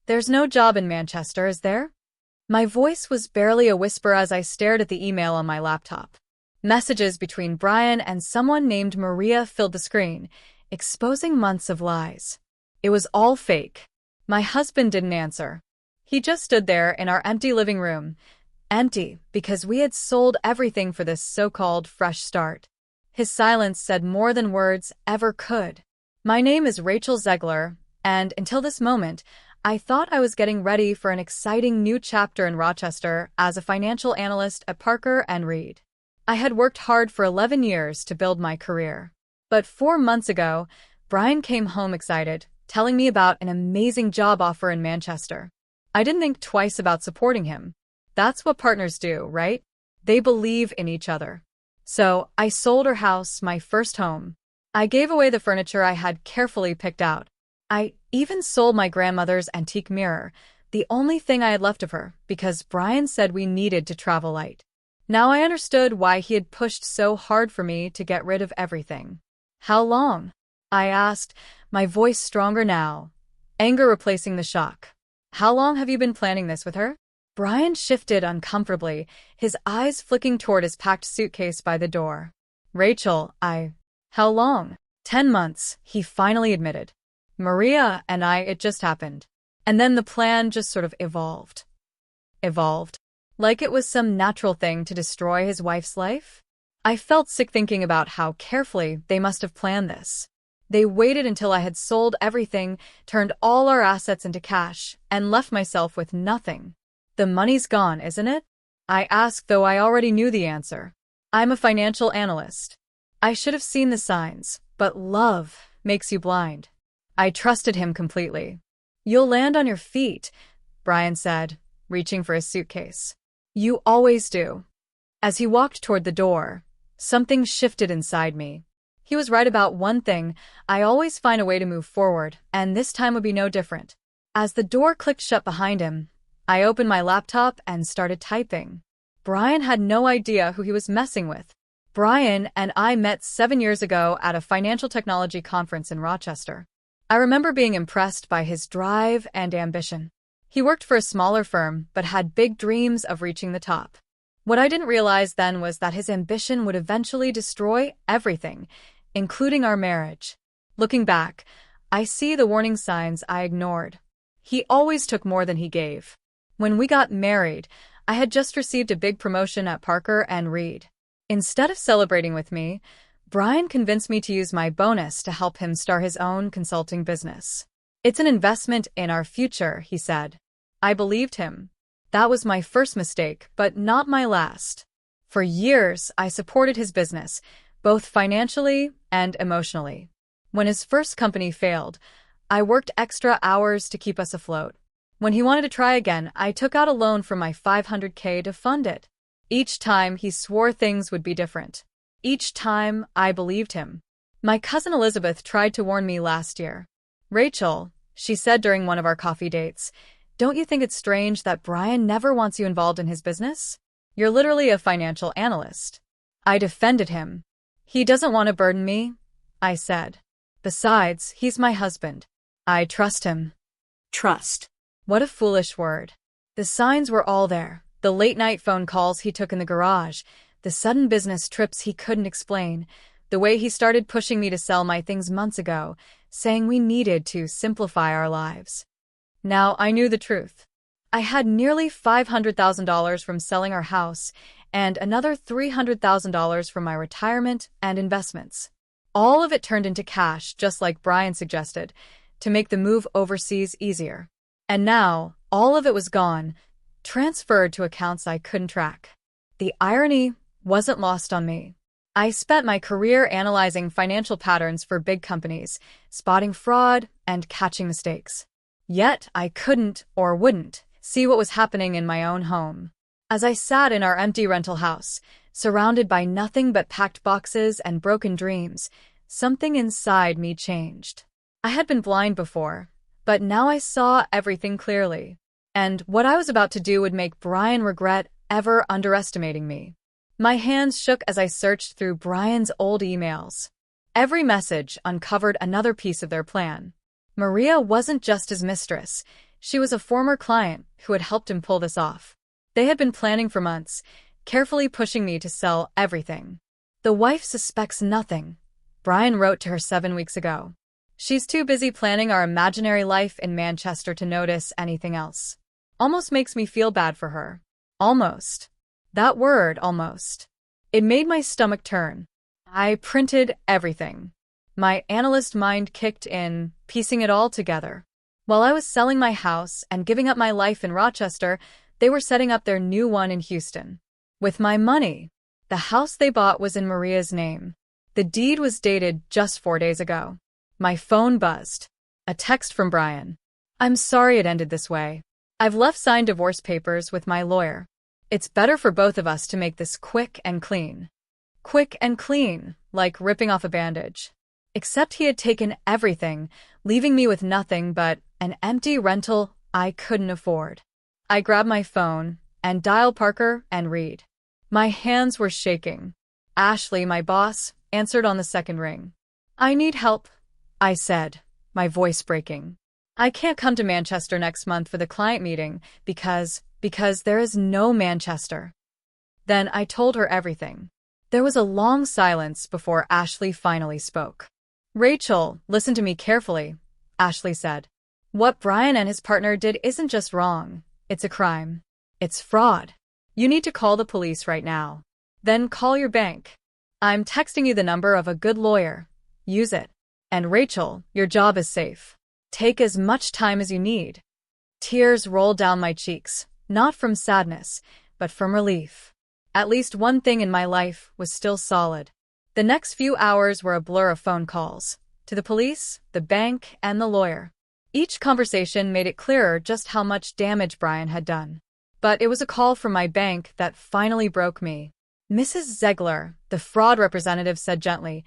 There's no job in Manchester, is there? My voice was barely a whisper as I stared at the email on my laptop. Messages between Brian and someone named Maria filled the screen, exposing months of lies. It was all fake. My husband didn't answer. He just stood there in our empty living room. Empty, because we had sold everything for this so-called fresh start. His silence said more than words ever could. My name is Rachel Zegler, and until this moment, I thought I was getting ready for an exciting new chapter in Rochester as a financial analyst at Parker & Reed. I had worked hard for 11 years to build my career. But 4 months ago, Brian came home excited, telling me about an amazing job offer in Manchester. I didn't think twice about supporting him. That's what partners do, right? They believe in each other. So, I sold our house, my first home. I gave away the furniture I had carefully picked out. I even sold my grandmother's antique mirror, the only thing I had left of her, because Brian said we needed to travel light. Now I understood why he had pushed so hard for me to get rid of everything. How long? I asked, my voice stronger now, anger replacing the shock. How long have you been planning this with her? Brian shifted uncomfortably, his eyes flicking toward his packed suitcase by the door. Rachel, How long? 10 months, he finally admitted. Maria and it just happened. And then the plan just sort of evolved. Evolved? Like it was some natural thing to destroy his wife's life? I felt sick thinking about how carefully they must have planned this. They waited until I had sold everything, turned all our assets into cash, and left myself with nothing. The money's gone, isn't it? I asked, though I already knew the answer. I'm a financial analyst. I should have seen the signs, but love makes you blind. I trusted him completely. You'll land on your feet, Brian said, reaching for his suitcase. You always do. As he walked toward the door, something shifted inside me. He was right about one thing: I always find a way to move forward, and this time would be no different. As the door clicked shut behind him, I opened my laptop and started typing. Brian had no idea who he was messing with. Brian and I met 7 years ago at a financial technology conference in Rochester. I remember being impressed by his drive and ambition. He worked for a smaller firm, but had big dreams of reaching the top. What I didn't realize then was that his ambition would eventually destroy everything, including our marriage. Looking back, I see the warning signs I ignored. He always took more than he gave. When we got married, I had just received a big promotion at Parker & Reed. Instead of celebrating with me, Brian convinced me to use my bonus to help him start his own consulting business. It's an investment in our future, he said. I believed him. That was my first mistake, but not my last. For years, I supported his business, both financially and emotionally. When his first company failed, I worked extra hours to keep us afloat. When he wanted to try again, I took out a loan from my $500K to fund it. Each time, he swore things would be different. Each time, I believed him. My cousin Elizabeth tried to warn me last year. Rachel, she said during one of our coffee dates, don't you think it's strange that Brian never wants you involved in his business? You're literally a financial analyst. I defended him. He doesn't want to burden me, I said. Besides, he's my husband. I trust him. Trust. What a foolish word. The signs were all there. The late-night phone calls he took in the garage, the sudden business trips he couldn't explain, the way he started pushing me to sell my things months ago, saying we needed to simplify our lives. Now I knew the truth. I had nearly $500,000 from selling our house and another $300,000 from my retirement and investments. All of it turned into cash, just like Brian suggested, to make the move overseas easier. And now, all of it was gone, transferred to accounts I couldn't track. The irony wasn't lost on me. I spent my career analyzing financial patterns for big companies, spotting fraud and catching mistakes. Yet I couldn't, or wouldn't, see what was happening in my own home. As I sat in our empty rental house, surrounded by nothing but packed boxes and broken dreams, something inside me changed. I had been blind before, but now I saw everything clearly. And what I was about to do would make Brian regret ever underestimating me. My hands shook as I searched through Brian's old emails. Every message uncovered another piece of their plan. Maria wasn't just his mistress. She was a former client who had helped him pull this off. They had been planning for months, carefully pushing me to sell everything. The wife suspects nothing, Brian wrote to her 7 weeks ago. She's too busy planning our imaginary life in Manchester to notice anything else. Almost makes me feel bad for her. Almost. That word, almost. It made my stomach turn. I printed everything. My analyst mind kicked in, piecing it all together. While I was selling my house and giving up my life in Rochester, they were setting up their new one in Houston. With my money. The house they bought was in Maria's name. The deed was dated just 4 days ago. My phone buzzed. A text from Brian. I'm sorry it ended this way. I've left signed divorce papers with my lawyer. It's better for both of us to make this quick and clean. Quick and clean, like ripping off a bandage. Except he had taken everything, leaving me with nothing but an empty rental I couldn't afford. I grabbed my phone and dialed Parker and Reed. My hands were shaking. Ashley, my boss, answered on the second ring. I need help, I said, my voice breaking. I can't come to Manchester next month for the client meeting because there is no Manchester. Then I told her everything. There was a long silence before Ashley finally spoke. Rachel, listen to me carefully, Ashley said. What Brian and his partner did isn't just wrong. It's a crime. It's fraud. You need to call the police right now. Then call your bank. I'm texting you the number of a good lawyer. Use it. And Rachel, your job is safe. Take as much time as you need. Tears rolled down my cheeks, not from sadness, but from relief. At least one thing in my life was still solid. The next few hours were a blur of phone calls. To the police, the bank, and the lawyer. Each conversation made it clearer just how much damage Brian had done. But it was a call from my bank that finally broke me. Mrs. Zegler, the fraud representative, said gently,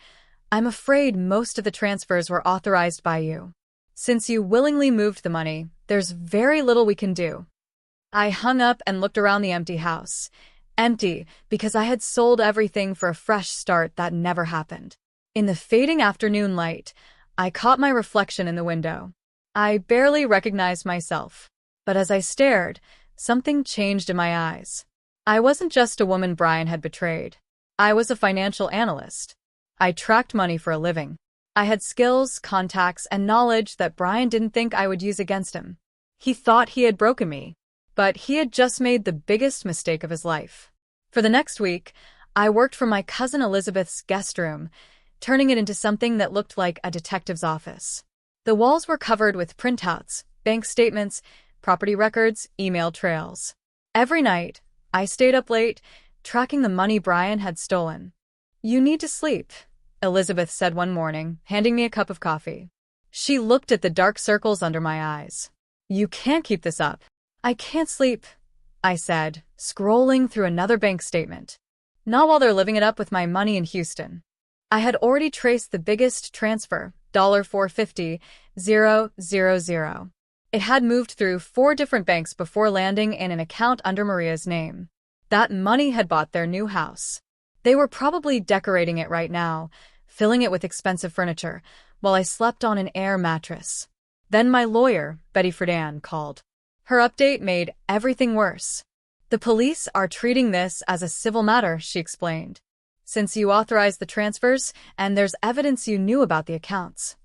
I'm afraid most of the transfers were authorized by you. Since you willingly moved the money, there's very little we can do. I hung up and looked around the empty house. Empty, because I had sold everything for a fresh start that never happened. In the fading afternoon light, I caught my reflection in the window. I barely recognized myself. But as I stared, something changed in my eyes. I wasn't just a woman Brian had betrayed. I was a financial analyst. I tracked money for a living. I had skills, contacts, and knowledge that Brian didn't think I would use against him. He thought he had broken me, but he had just made the biggest mistake of his life. For the next week, I worked from my cousin Elizabeth's guest room, turning it into something that looked like a detective's office. The walls were covered with printouts, bank statements, property records, email trails. Every night, I stayed up late, tracking the money Brian had stolen. You need to sleep, Elizabeth said one morning, handing me a cup of coffee. She looked at the dark circles under my eyes. You can't keep this up. I can't sleep, I said, scrolling through another bank statement. Not while they're living it up with my money in Houston. I had already traced the biggest transfer, $450,000. It had moved through 4 different banks before landing in an account under Maria's name. That money had bought their new house. They were probably decorating it right now, filling it with expensive furniture, while I slept on an air mattress. Then my lawyer, Betty Friedan, called. Her update made everything worse. The police are treating this as a civil matter, she explained. Since you authorized the transfers, and there's evidence you knew about the accounts.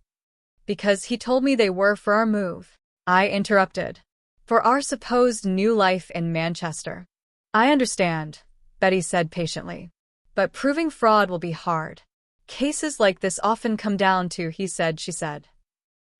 Because he told me they were for our move, I interrupted. For our supposed new life in Manchester. I understand, Betty said patiently. But proving fraud will be hard. Cases like this often come down to he said, she said.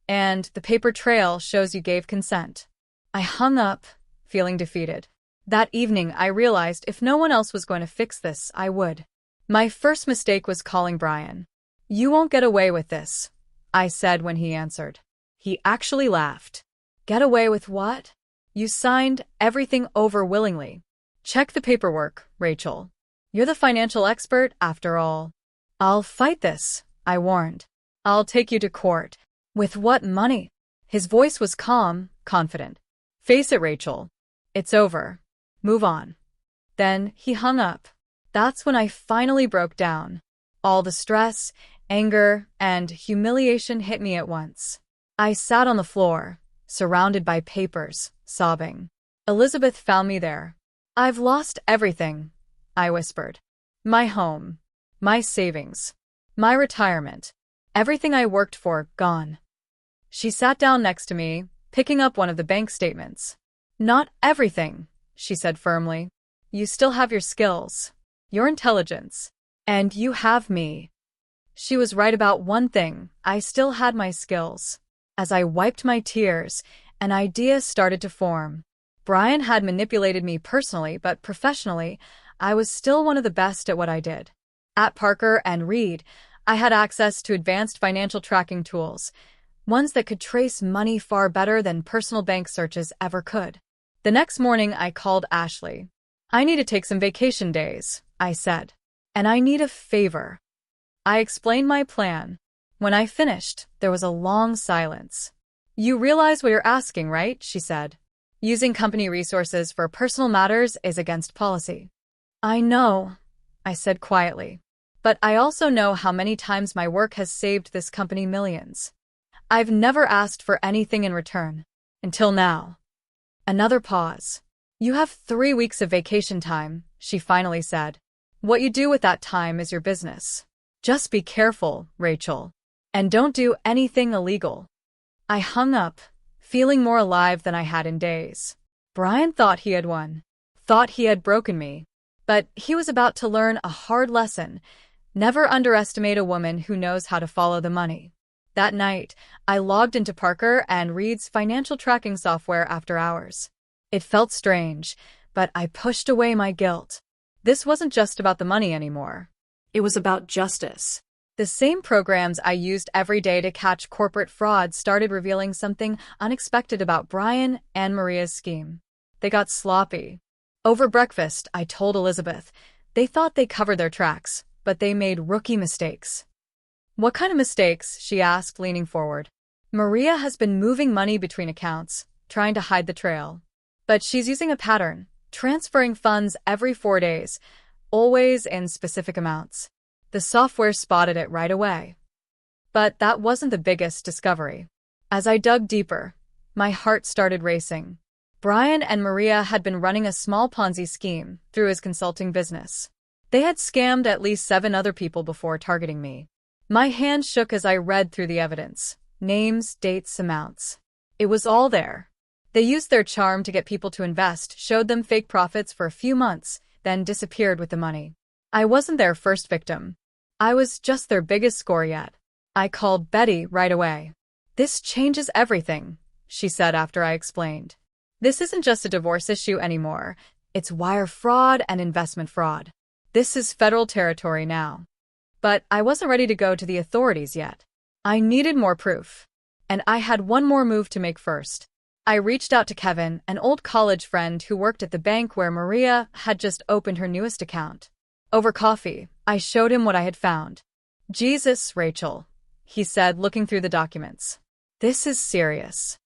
And the paper trail shows you gave consent. I hung up, feeling defeated. That evening, I realized if no one else was going to fix this, I would. My first mistake was calling Brian. You won't get away with this, I said when he answered. He actually laughed. Get away with what? You signed everything over willingly. Check the paperwork, Rachel. You're the financial expert, after all. I'll fight this, I warned. I'll take you to court. With what money? His voice was calm, confident. Face it, Rachel. It's over. Move on. Then he hung up. That's when I finally broke down. All the stress, anger, and humiliation hit me at once. I sat on the floor, surrounded by papers, sobbing. Elizabeth found me there. "I've lost everything," I whispered. "My home, my savings, my retirement. Everything I worked for, gone." She sat down next to me, picking up one of the bank statements. "Not everything," she said firmly. "You still have your skills, your intelligence, and you have me." She was right about one thing: I still had my skills. As I wiped my tears, an idea started to form. Brian had manipulated me personally, but professionally, I was still one of the best at what I did. At Parker and Reed, I had access to advanced financial tracking tools, ones that could trace money far better than personal bank searches ever could. The next morning, I called Ashley. "I need to take some vacation days," I said. "And I need a favor." I explained my plan. When I finished, there was a long silence. "You realize what you're asking, right?" she said. "Using company resources for personal matters is against policy." "I know," I said quietly. "But I also know how many times my work has saved this company millions. I've never asked for anything in return. Until now." Another pause. "You have 3 weeks of vacation time," she finally said. "What you do with that time is your business. Just be careful, Rachel. And don't do anything illegal." I hung up, feeling more alive than I had in days. Brian thought he had won, thought he had broken me. But he was about to learn a hard lesson: never underestimate a woman who knows how to follow the money. That night, I logged into Parker and Reed's financial tracking software after hours. It felt strange, but I pushed away my guilt. This wasn't just about the money anymore. It was about justice. The same programs I used every day to catch corporate fraud started revealing something unexpected about Brian and Maria's scheme. They got sloppy. Over breakfast, I told Elizabeth. They thought they covered their tracks, but they made rookie mistakes. "What kind of mistakes?" she asked, leaning forward. "Maria has been moving money between accounts, trying to hide the trail. But she's using a pattern, transferring funds every 4 days, always in specific amounts. The software spotted it right away." But that wasn't the biggest discovery. As I dug deeper, my heart started racing. Brian and Maria had been running a small Ponzi scheme through his consulting business. They had scammed at least 7 other people before targeting me. My hand shook as I read through the evidence: names, dates, amounts. It was all there. They used their charm to get people to invest, showed them fake profits for a few months, then disappeared with the money. I wasn't their first victim. I was just their biggest score yet. I called Betty right away. "This changes everything," she said after I explained. "This isn't just a divorce issue anymore. It's wire fraud and investment fraud. This is federal territory now." But I wasn't ready to go to the authorities yet. I needed more proof. And I had one more move to make first. I reached out to Kevin, an old college friend who worked at the bank where Maria had just opened her newest account. Over coffee, I showed him what I had found. "Jesus, Rachel," he said, looking through the documents. "This is serious."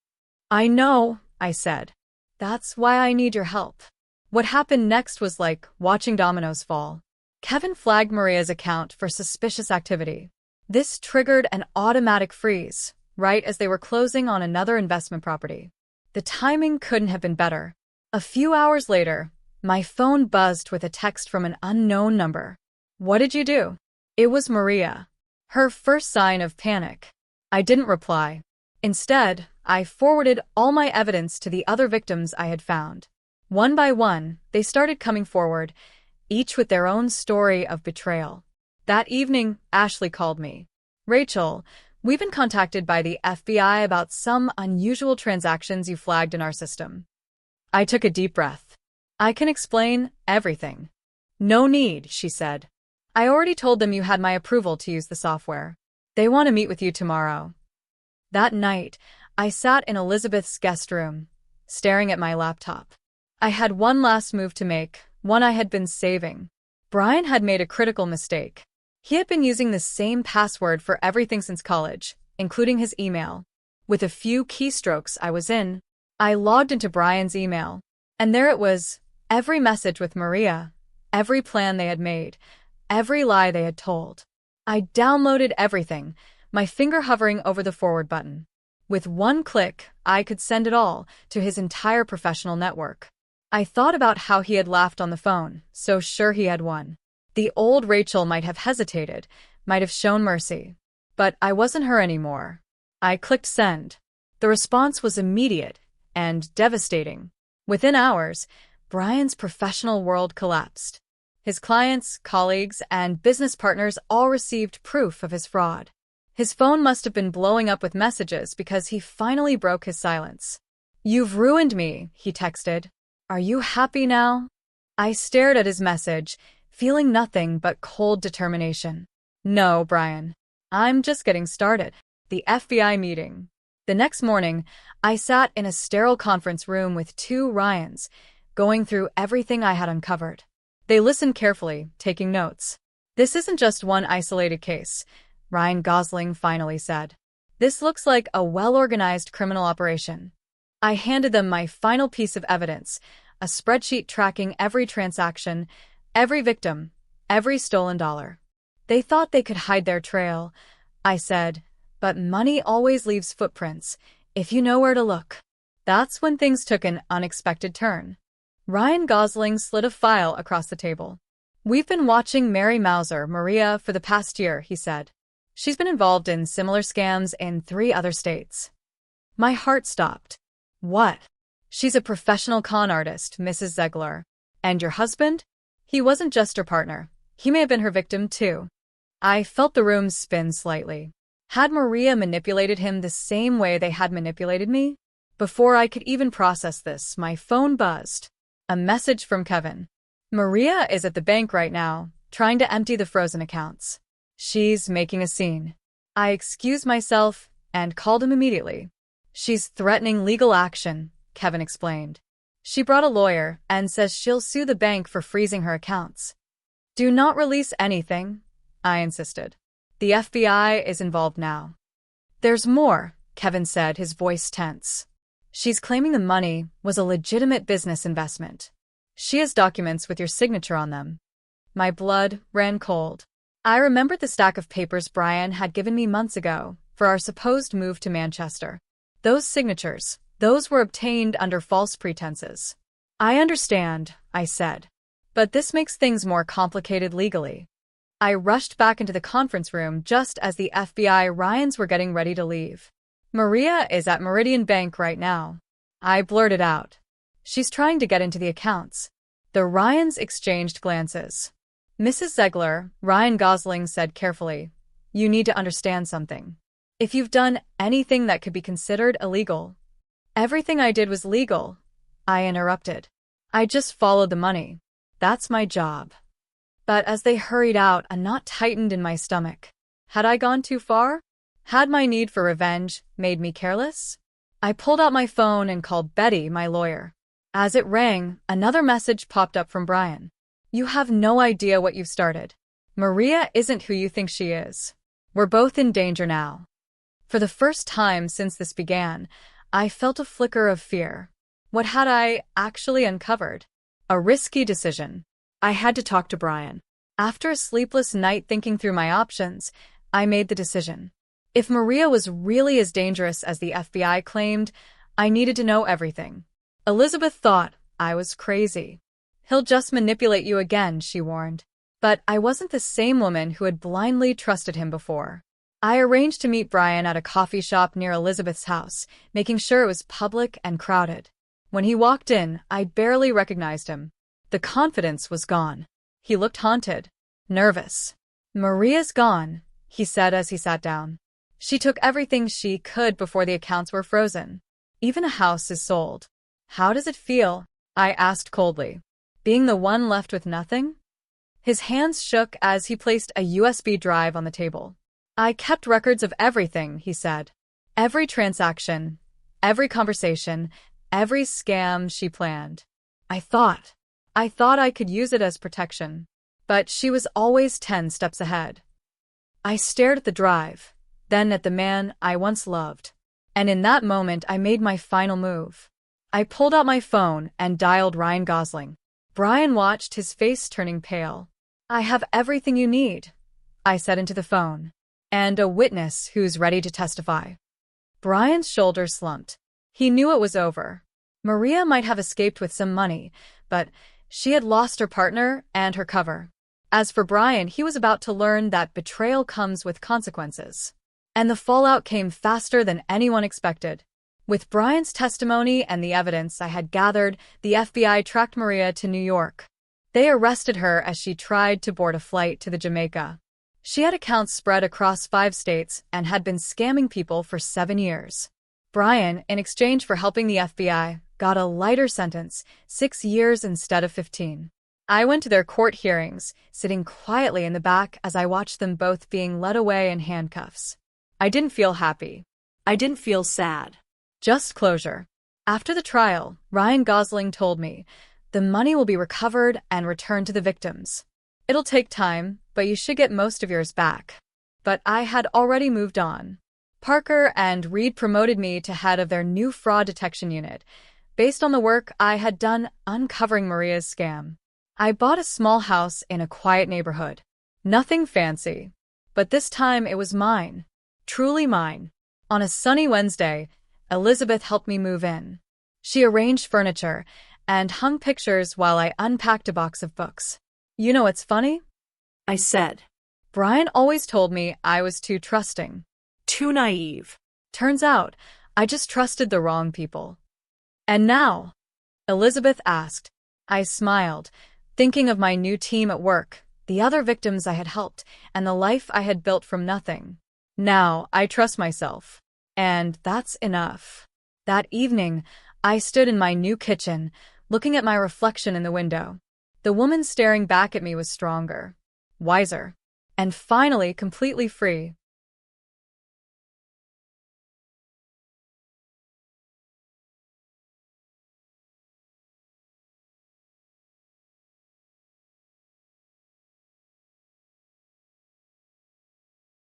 "I know," I said. "That's why I need your help." What happened next was like watching dominoes fall. Kevin flagged Maria's account for suspicious activity. This triggered an automatic freeze, right as they were closing on another investment property. The timing couldn't have been better. A few hours later, my phone buzzed with a text from an unknown number. "What did you do?" It was Maria. Her first sign of panic. I didn't reply. Instead, I forwarded all my evidence to the other victims I had found. One by one, they started coming forward, each with their own story of betrayal. That evening, Ashley called me. "Rachel, we've been contacted by the FBI about some unusual transactions you flagged in our system." I took a deep breath. "I can explain everything." "No need," she said. "I already told them you had my approval to use the software. They want to meet with you tomorrow." That night, I sat in Elizabeth's guest room, staring at my laptop. I had one last move to make, one I had been saving. Brian had made a critical mistake. He had been using the same password for everything since college, including his email. With a few keystrokes, I was in. I logged into Brian's email, and there it was, every message with Maria, every plan they had made, every lie they had told. I downloaded everything, my finger hovering over the forward button. With one click, I could send it all to his entire professional network. I thought about how he had laughed on the phone, so sure he had won. The old Rachel might have hesitated, might have shown mercy. But I wasn't her anymore. I clicked send. The response was immediate and devastating. Within hours, Brian's professional world collapsed. His clients, colleagues, and business partners all received proof of his fraud. His phone must have been blowing up with messages because he finally broke his silence. "You've ruined me," he texted. "Are you happy now?" I stared at his message, feeling nothing but cold determination. "No, Brian. I'm just getting started." The FBI meeting. The next morning, I sat in a sterile conference room with two Ryans, going through everything I had uncovered. They listened carefully, taking notes. "This isn't just one isolated case," Ryan Gosling finally said. "This looks like a well-organized criminal operation." I handed them my final piece of evidence, a spreadsheet tracking every transaction, every victim, every stolen dollar. They thought they could hide their trail, I said, but money always leaves footprints, if you know where to look. That's when things took an unexpected turn. Ryan Gosling slid a file across the table. "We've been watching Mary Mauser, Maria, for the past year," he said. "She's been involved in similar scams in 3 other states." My heart stopped. "What?" "She's a professional con artist, Mrs. Zegler. And your husband? He wasn't just her partner. He may have been her victim, too." I felt the room spin slightly. Had Maria manipulated him the same way they had manipulated me? Before I could even process this, my phone buzzed. A message from Kevin. "Maria is at the bank right now, trying to empty the frozen accounts. She's making a scene." I excused myself and called him immediately. "She's threatening legal action," Kevin explained. "She brought a lawyer and says she'll sue the bank for freezing her accounts." "Do not release anything," I insisted. "The FBI is involved now." "There's more," Kevin said, his voice tense. "She's claiming the money was a legitimate business investment. She has documents with your signature on them." My blood ran cold. I remembered the stack of papers Brian had given me months ago for our supposed move to Manchester. Those signatures, those were obtained under false pretenses. "I understand," I said. "But this makes things more complicated legally." I rushed back into the conference room just as the FBI Ryans were getting ready to leave. "Maria is at Meridian Bank right now," I blurted out. "She's trying to get into the accounts." The Ryans exchanged glances. "Mrs. Zegler," Ryan Gosling said carefully, "you need to understand something. If you've done anything that could be considered illegal—" "Everything I did was legal," I interrupted. "I just followed the money. That's my job." But as they hurried out, a knot tightened in my stomach. Had I gone too far? Had my need for revenge made me careless? I pulled out my phone and called Betty, my lawyer. As it rang, another message popped up from Brian. "You have no idea what you've started. Maria isn't who you think she is. We're both in danger now." For the first time since this began, I felt a flicker of fear. What had I actually uncovered? A risky decision. I had to talk to Brian. After a sleepless night thinking through my options, I made the decision. If Maria was really as dangerous as the FBI claimed, I needed to know everything. Elizabeth thought I was crazy. "He'll just manipulate you again," she warned. But I wasn't the same woman who had blindly trusted him before. I arranged to meet Brian at a coffee shop near Elizabeth's house, making sure it was public and crowded. When he walked in, I barely recognized him. The confidence was gone. He looked haunted, nervous. "Maria's gone," he said as he sat down. "She took everything she could before the accounts were frozen. Even a house is sold." "How does it feel?" I asked coldly. "Being the one left with nothing?" His hands shook as he placed a USB drive on the table. "I kept records of everything," he said. "Every transaction, every conversation, every scam she planned. I thought I could use it as protection. But she was always 10 steps ahead." I stared at the drive, then at the man I once loved. And in that moment, I made my final move. I pulled out my phone and dialed Ryan Gosling. Brian watched, his face turning pale. "I have everything you need," I said into the phone. "And a witness who's ready to testify." Brian's shoulders slumped. He knew it was over. Maria might have escaped with some money, but she had lost her partner and her cover. As for Brian, he was about to learn that betrayal comes with consequences. And the fallout came faster than anyone expected. With Brian's testimony and the evidence I had gathered, the FBI tracked Maria to New York. They arrested her as she tried to board a flight to the Jamaica. She had accounts spread across 5 states and had been scamming people for 7 years. Brian, in exchange for helping the FBI, got a lighter sentence, 6 years instead of 15. I went to their court hearings, sitting quietly in the back as I watched them both being led away in handcuffs. I didn't feel happy. I didn't feel sad. Just closure. After the trial, Ryan Gosling told me, "The money will be recovered and returned to the victims. It'll take time, but you should get most of yours back." But I had already moved on. Parker and Reed promoted me to head of their new fraud detection unit, based on the work I had done uncovering Maria's scam. I bought a small house in a quiet neighborhood. Nothing fancy. But this time it was mine. Truly mine. On a sunny Wednesday, Elizabeth helped me move in. She arranged furniture and hung pictures while I unpacked a box of books. "You know what's funny?" I said. "Brian always told me I was too trusting. Too naive. Turns out, I just trusted the wrong people." "And now?" Elizabeth asked. I smiled, thinking of my new team at work, the other victims I had helped, and the life I had built from nothing. "Now, I trust myself. And that's enough." That evening, I stood in my new kitchen, looking at my reflection in the window. The woman staring back at me was stronger, wiser, and finally completely free.